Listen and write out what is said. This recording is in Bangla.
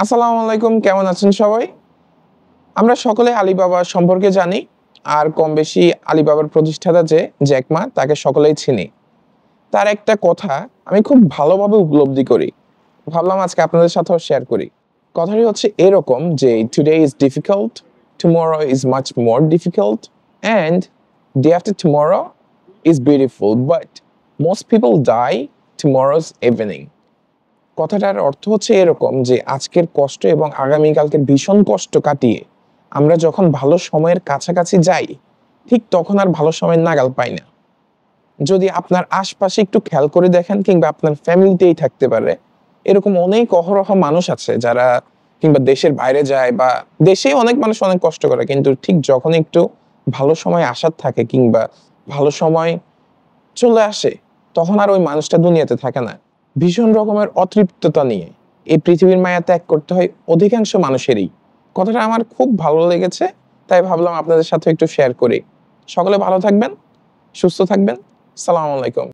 আসসালামু আলাইকুম, কেমন আছেন সবাই? আমরা সকলে আলিবাবা সম্পর্কে জানি আর কম বেশি আলিবাবার প্রতিষ্ঠাতা যে জ্যাক মা তাকে সকলেই চিনি। তার একটা কথা আমি খুব ভালোভাবে উপলব্ধি করি। ভাবলাম আজকে আপনাদের সাথেও শেয়ার করি। কথাটি হচ্ছে এরকম যে today is difficult, tomorrow is much more difficult and day after tomorrow is beautiful but most people die tomorrow's evening. কথাটার অর্থ হচ্ছে এরকম যে আজকের কষ্ট এবং আগামীকালকের ভীষণ কষ্ট কাটিয়ে আমরা যখন ভালো সময়ের কাছাকাছি যাই, ঠিক তখন আর ভালো সময়ের নাগাল পাই না। যদি আপনার আশপাশে একটু খেয়াল করে দেখেন কিংবা আপনার ফ্যামিলিতেই থাকতে পারে, এরকম অনেক অহরহ মানুষ আছে যারা কিংবা দেশের বাইরে যায় বা দেশেই অনেক মানুষ অনেক কষ্ট করে, কিন্তু ঠিক যখন একটু ভালো সময় আসার থাকে কিংবা ভালো সময় চলে আসে, তখন আর ওই মানুষটা দুনিয়াতে থাকে না। ভীষণ রকমের অতৃপ্ততা নিয়ে এই পৃথিবীর মায়া ত্যাগ করতে হয় অধিকাংশ মানুষেরই। কথাটা আমার খুব ভালো লেগেছে, তাই ভাবলাম আপনাদের সাথে একটু শেয়ার করি। সকলে ভালো থাকবেন, সুস্থ থাকবেন। সালাম আলাইকুম।